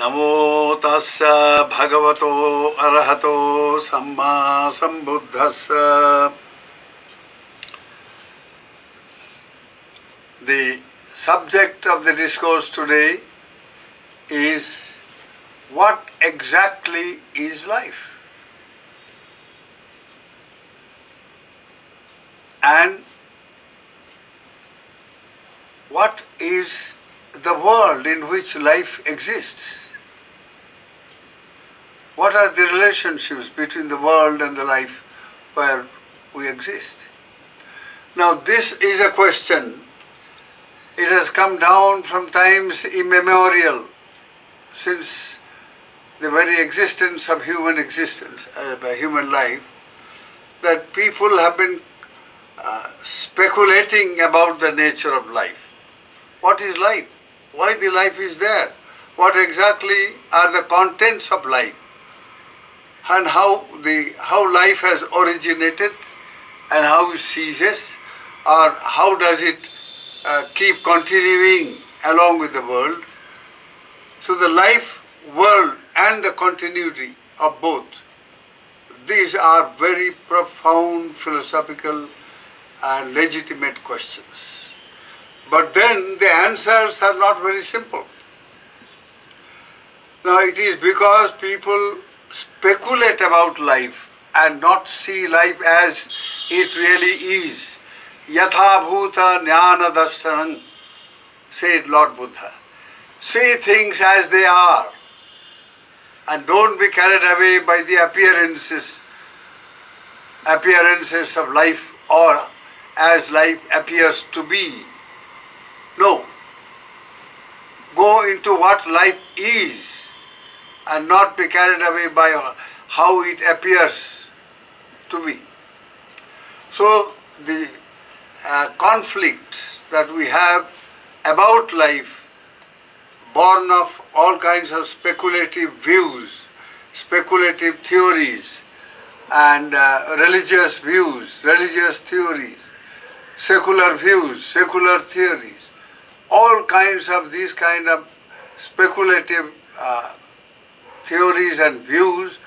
Namo tassa bhagavato arahato samma sambuddhassa. The subject of the discourse today is what exactly is life? And what is the world in which life exists? What are the relationships between the world and the life where we exist? Now this is a question. It has come down from times immemorial, since the very existence of human life, that people have been speculating about the nature of life. What is life? Why the life is there? What exactly are the contents of life? And how life has originated and how it ceases, or how does it keep continuing along with the world. So the life, world and the continuity of both, these are very profound philosophical and legitimate questions. But then the answers are not very simple. Now it is because people speculate about life and not see life as it really is. Yatha bhuta jnana darshanam, said Lord Buddha. See things as they are and don't be carried away by the appearances of life, or as life appears to be. No. Go into what life is and not be carried away by how it appears to be. So the conflicts that we have about life, born of all kinds of speculative views, speculative theories, and religious views, religious theories, secular views, secular theories, all kinds of these kind of speculative theories and views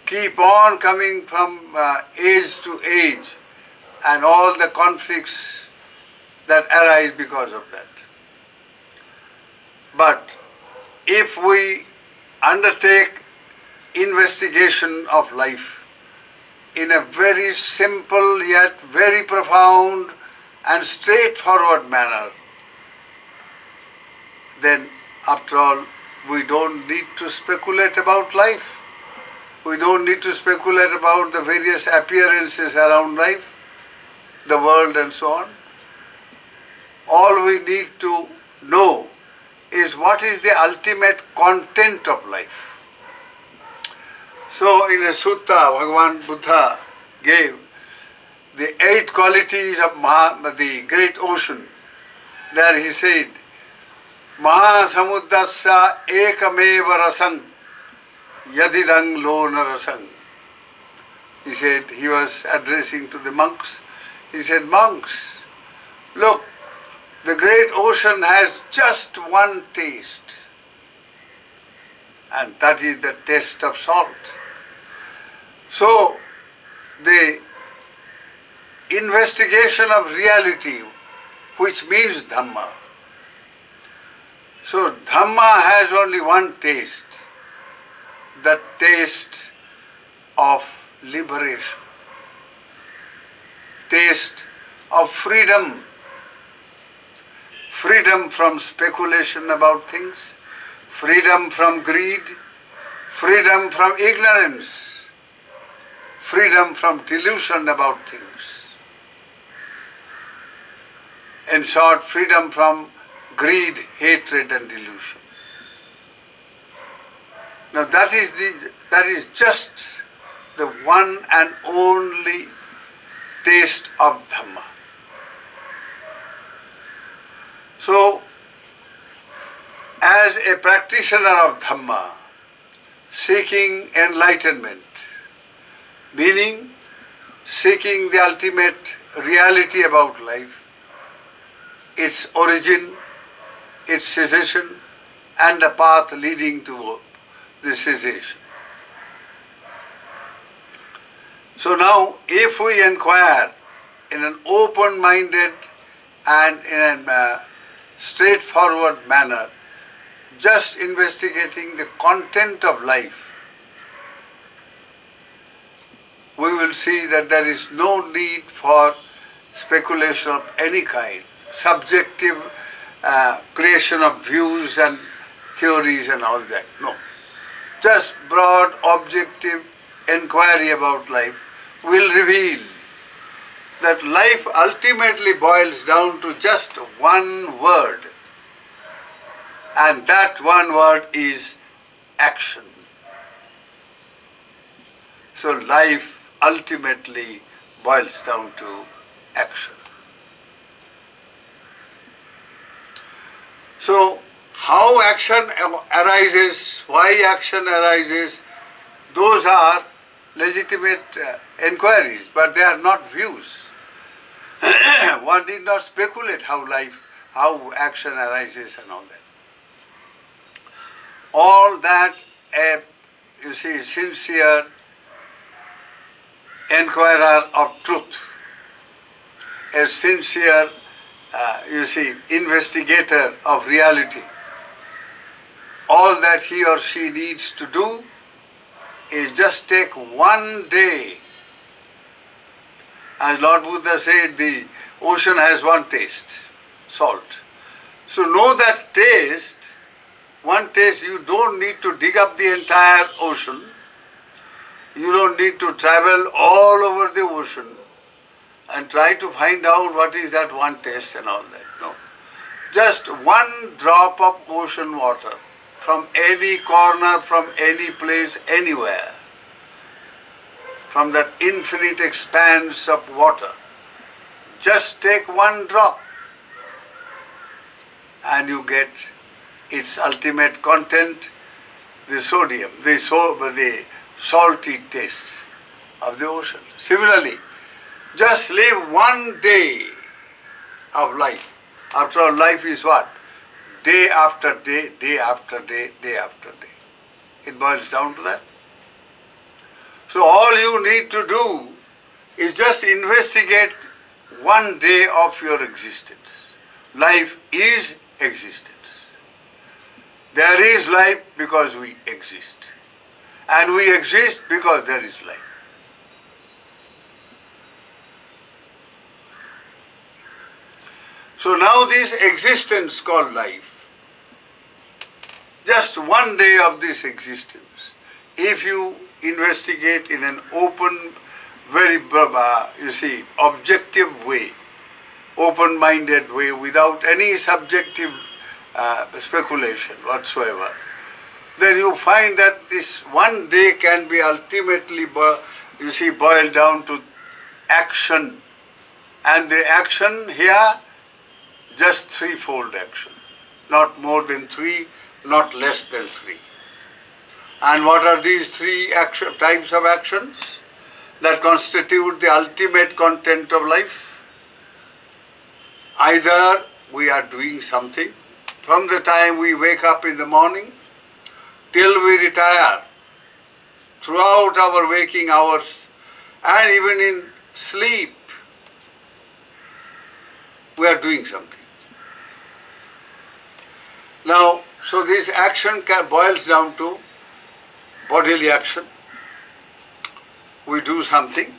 keep on coming from age to age, and all the conflicts that arise because of that. But if we undertake investigation of life in a very simple yet very profound and straightforward manner, then after all, we don't need to speculate about life. We don't need to speculate about the various appearances around life, the world and so on. All we need to know is what is the ultimate content of life. So in a sutta, Bhagavan Buddha gave the 8 qualities of the great ocean. There he said, Mahasamuddasya ekameva rasang yadidang lona rasang. He said, he was addressing to the monks. He said, monks, look, the great ocean has just one taste, and that is the taste of salt. So, the investigation of reality, which means Dhamma. So, Dhamma has only one taste, the taste of liberation, taste of freedom, freedom from speculation about things, freedom from greed, freedom from ignorance, freedom from delusion about things. In short, freedom from greed, hatred and delusion. Now that is just the one and only taste of Dhamma. So, as a practitioner of Dhamma, seeking enlightenment, meaning seeking the ultimate reality about life, its origin, its cessation and the path leading to the cessation. So now, if we inquire in an open-minded and in a straightforward manner, just investigating the content of life, we will see that there is no need for speculation of any kind, subjective creation of views and theories and all that. No. Just broad, objective inquiry about life will reveal that life ultimately boils down to just one word, and that one word is action. So life ultimately boils down to action. So how action arises, why action arises, those are legitimate inquiries, but they are not views. One need not speculate how action arises and all that. All that you see, sincere inquirer of truth, a sincere investigator of reality, all that he or she needs to do is just take one day. As Lord Buddha said, the ocean has one taste, salt. So know that taste, one taste, you don't need to dig up the entire ocean. You don't need to travel all over the ocean and try to find out what is that one taste and all that. No. Just one drop of ocean water from any corner, from any place, anywhere, from that infinite expanse of water. Just take one drop and you get its ultimate content, the sodium, the salty taste of the ocean. Similarly, just live one day of life. After all, life is what? Day after day, day after day, day after day. It boils down to that. So all you need to do is just investigate one day of your existence. Life is existence. There is life because we exist. And we exist because there is life. So now this existence called life, just one day of this existence, if you investigate in an open, very, objective way, open-minded way, without any subjective speculation whatsoever, then you find that this one day can be ultimately, boiled down to action. And the action here, just threefold action. Not more than three, not less than three. And what are these three types of actions that constitute the ultimate content of life? Either we are doing something from the time we wake up in the morning till we retire, throughout our waking hours, and even in sleep, we are doing something. Now, so this action boils down to bodily action. We do something.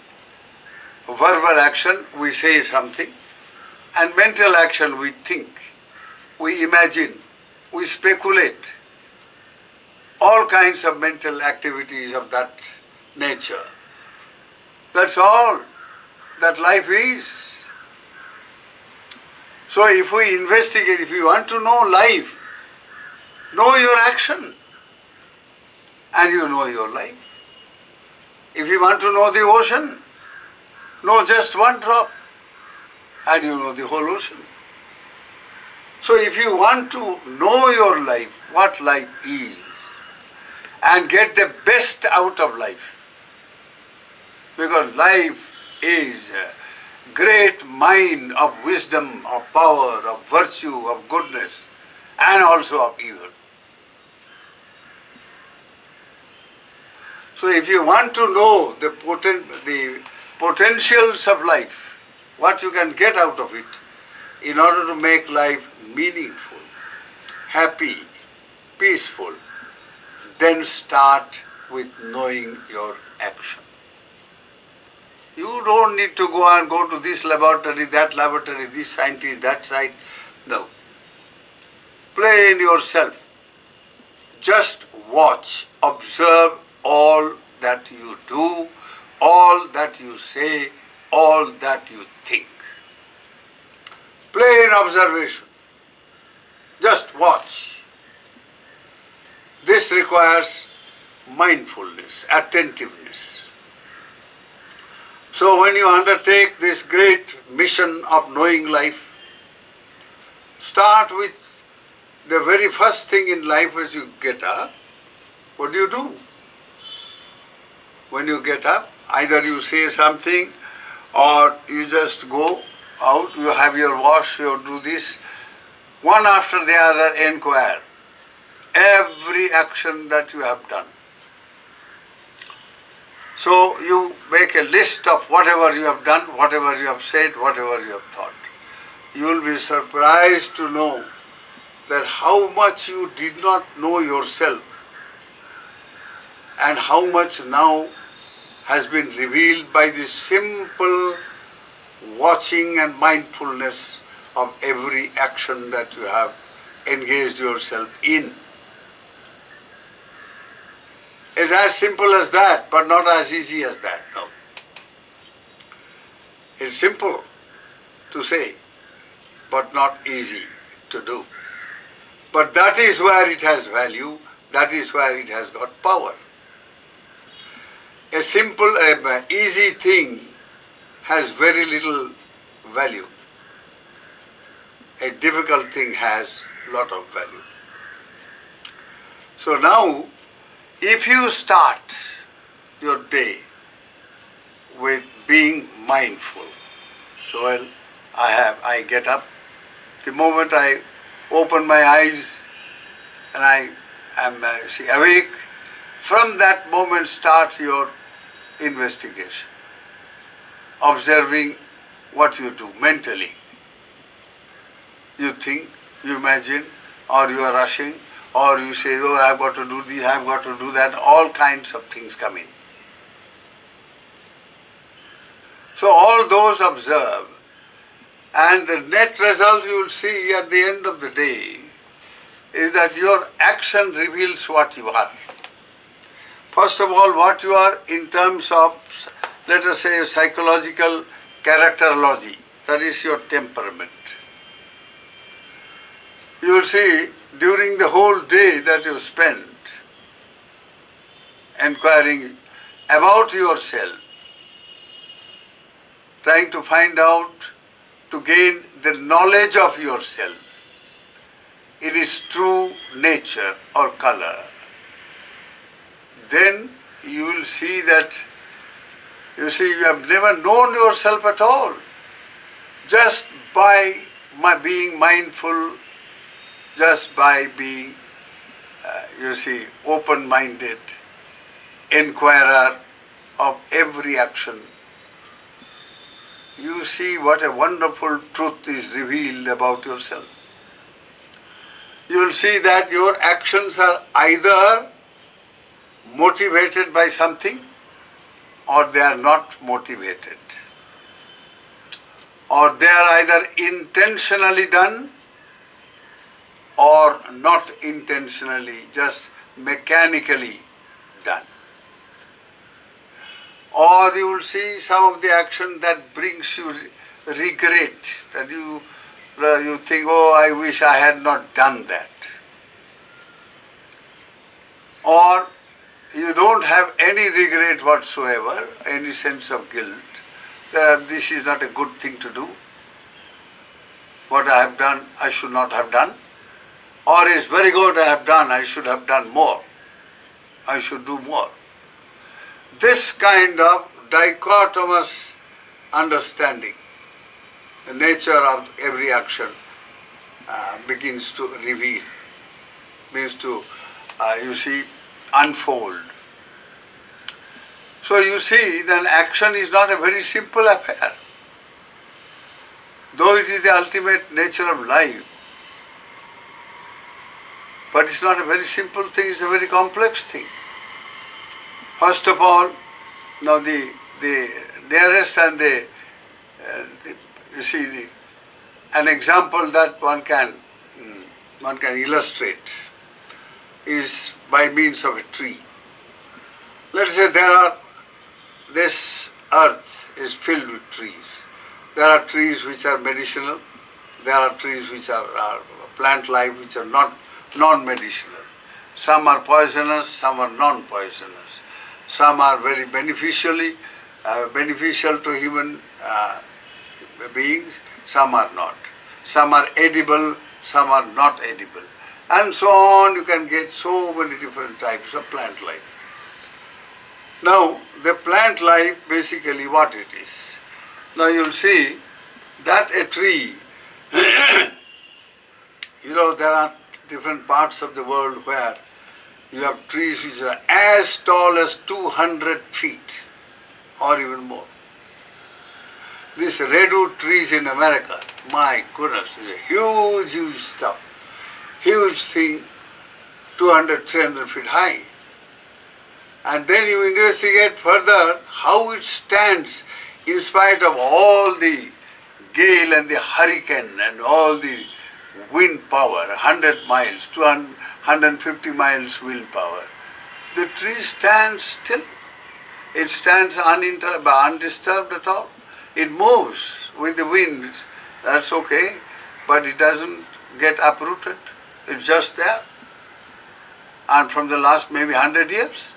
Verbal action, we say something. And mental action, we think, we imagine, we speculate. All kinds of mental activities of that nature. That's all that life is. So if we investigate, if you want to know life, know your action and you know your life. If you want to know the ocean, know just one drop and you know the whole ocean. So if you want to know your life, what life is, and get the best out of life, because life is a great mine of wisdom, of power, of virtue, of goodness, and also of evil. So if you want to know the potentials of life, what you can get out of it, in order to make life meaningful, happy, peaceful, then start with knowing your action. You don't need to go to this laboratory, this scientist, that side. No. Play in yourself. Just watch, observe all that you do, all that you say, all that you think. Play in observation. Just watch. This requires mindfulness, attentiveness. So when you undertake this great mission of knowing life, start with the very first thing in life as you get up. What do? When you get up, either you say something or you just go out, you have your wash, you do this. One after the other, inquire every action that you have done. So you make a list of whatever you have done, whatever you have said, whatever you have thought. You will be surprised to know that how much you did not know yourself and how much now has been revealed by this simple watching and mindfulness of every action that you have engaged yourself in. It's as simple as that, but not as easy as that. No. It's simple to say, but not easy to do. But that is where it has value, that is where it has got power. A simple, easy thing has very little value. A difficult thing has a lot of value. So now, if you start your day with being mindful, so well, I get up, the moment I open my eyes and I am awake, from that moment start your investigation, observing what you do mentally. You think, you imagine, or you are rushing, or you say, oh, I have got to do this, I have got to do that, all kinds of things come in. So all those observe, and the net result you will see at the end of the day is that your action reveals what you are. First of all, what you are in terms of, let us say, psychological characterology, that is your temperament. You will see during the whole day that you spend inquiring about yourself, trying to find out, to gain the knowledge of yourself in its true nature or color, then you will see that, you have never known yourself at all. Just by being mindful, just by being, open-minded, inquirer of every action, you see what a wonderful truth is revealed about yourself. You will see that your actions are either motivated by something or they are not motivated. Or they are either intentionally done or not intentionally, just mechanically done. Or you will see some of the action that brings you regret, that you think, oh, I wish I had not done that. Or you don't have any regret whatsoever, any sense of guilt, that this is not a good thing to do. What I have done, I should not have done. Or it's very good I have done, I should have done more. I should do more. This kind of dichotomous understanding, the nature of every action begins to reveal, means to, unfold. So you see, then action is not a very simple affair. Though it is the ultimate nature of life, but it's not a very simple thing, it's a very complex thing. First of all, now the nearest and you see, an example that one can illustrate is by means of a tree. Let us say this earth is filled with trees. There are trees which are medicinal, there are trees which are plant life which are not non-medicinal. Some are poisonous, some are non-poisonous. Some are very beneficial to human beings, some are not. Some are edible, some are not edible. And so on, you can get so many different types of plant life. Now, the plant life, basically what it is. Now you'll see that a tree, there are different parts of the world where you have trees which are as tall as 200 feet or even more. These redwood trees in America, my goodness, is a huge stuff. Huge thing, 200, 300 feet high. And then you investigate further how it stands in spite of all the gale and the hurricane and all the wind power, 100 miles, 150 miles wind power. The tree stands still. It stands undisturbed at all. It moves with the winds, that's okay, but it doesn't get uprooted. It's just there. And from the last maybe 100 years.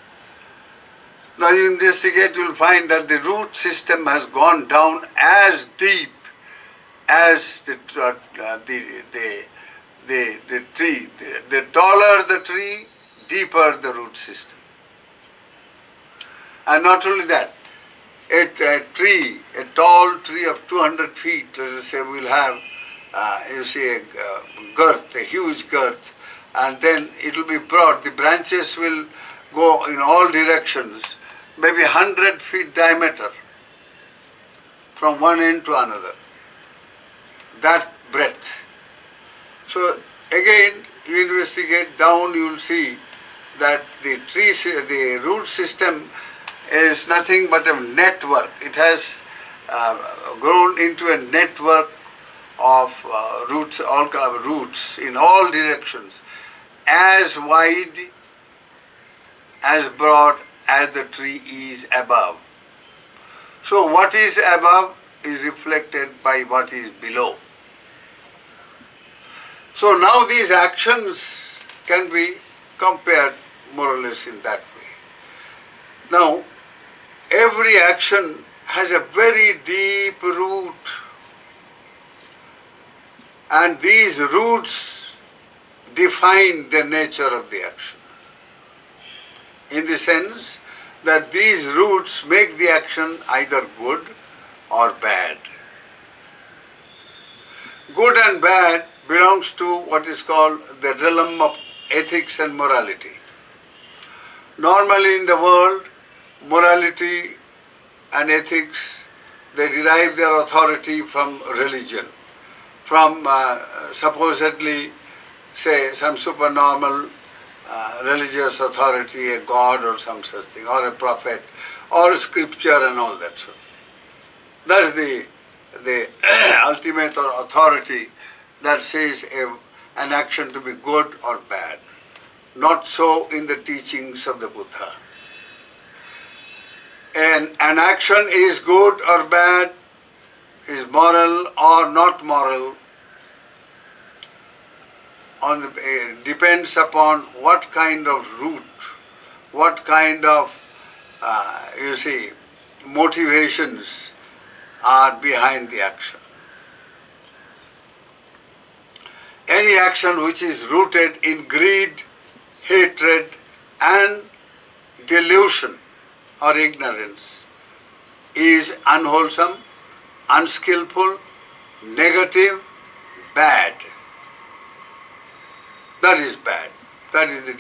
Now you investigate, you'll find that the root system has gone down as deep as the tree. The taller the tree, deeper the root system. And not only that, a tall tree of 200 feet, let us say, will have, a girth, a huge girth, and then it will be broad. The branches will go in all directions, maybe 100 feet diameter from one end to another. That breadth. So again, you investigate down, you will see that the root system is nothing but a network. It has grown into a network of roots, all kind of roots in all directions, as wide, as broad as the tree is above. So what is above is reflected by what is below. So now these actions can be compared more or less in that way. Now, every action has a very deep root, and these roots define the nature of the action, in the sense that these roots make the action either good or bad. Good and bad belongs to what is called the realm of ethics and morality. Normally in the world, morality and ethics, they derive their authority from religion, from supposedly, say, some supernormal religious authority, a god or some such thing, or a prophet, or a scripture and all that sort of thing. That is the ultimate authority that says an action to be good or bad. Not so in the teachings of the Buddha. And an action is good or bad, is moral or not moral, depends upon what kind of root, what kind of, motivations are behind the action. Any action which is rooted in greed, hatred and delusion or ignorance is unwholesome, unskillful, negative, bad. That is bad. That is the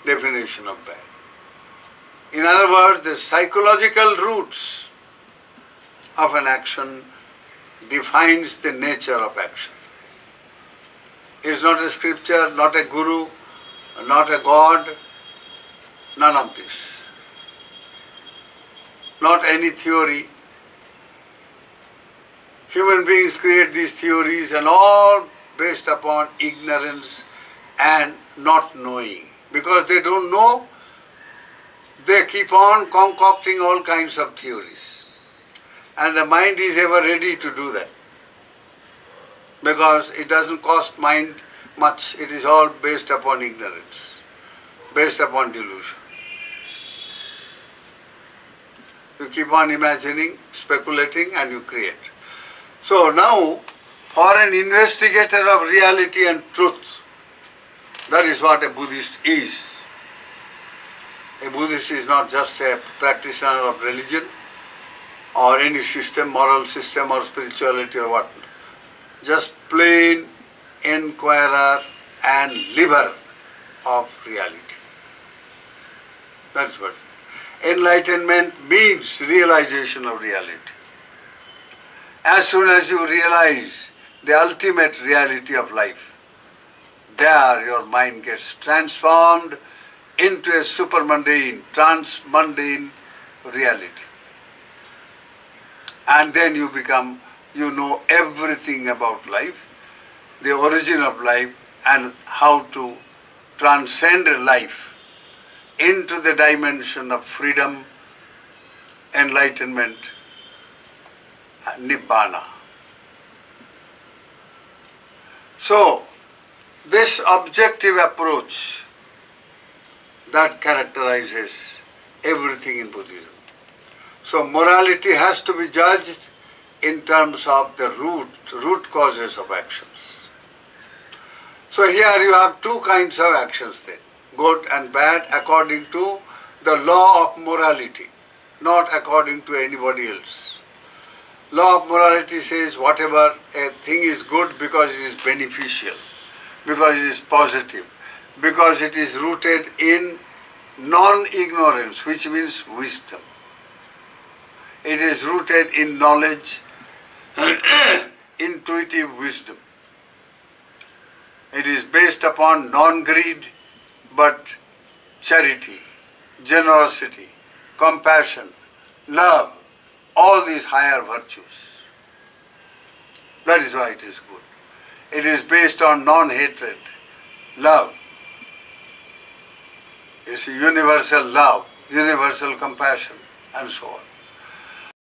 definition of bad. In other words, the psychological roots of an action defines the nature of action. It's not a scripture, not a guru, not a god, none of this. Not any theory. Human beings create these theories and all based upon ignorance and not knowing. Because they don't know, they keep on concocting all kinds of theories. And the mind is ever ready to do that. Because it doesn't cost mind much, it is all based upon ignorance, based upon delusion. You keep on imagining, speculating, and you create. So now, for an investigator of reality and truth, that is what a Buddhist is. A Buddhist is not just a practitioner of religion or any system, moral system or spirituality or what. Just plain inquirer and liver of reality. That's what. Enlightenment means realization of reality. As soon as you realize the ultimate reality of life, there your mind gets transformed into a supermundane, transmundane reality. And then you know everything about life, the origin of life, and how to transcend life into the dimension of freedom, enlightenment, and nibbana. So, this objective approach that characterizes everything in Buddhism. So, morality has to be judged in terms of the root causes of actions. So here you have two kinds of actions then, good and bad according to the law of morality, not according to anybody else. Law of morality says whatever a thing is good because it is beneficial, because it is positive, because it is rooted in non-ignorance, which means wisdom. It is rooted in knowledge, intuitive wisdom. It is based upon non-greed, but charity, generosity, compassion, love, all these higher virtues. That is why it is good. It is based on non-hatred, love. You see, universal love, universal compassion, and so on.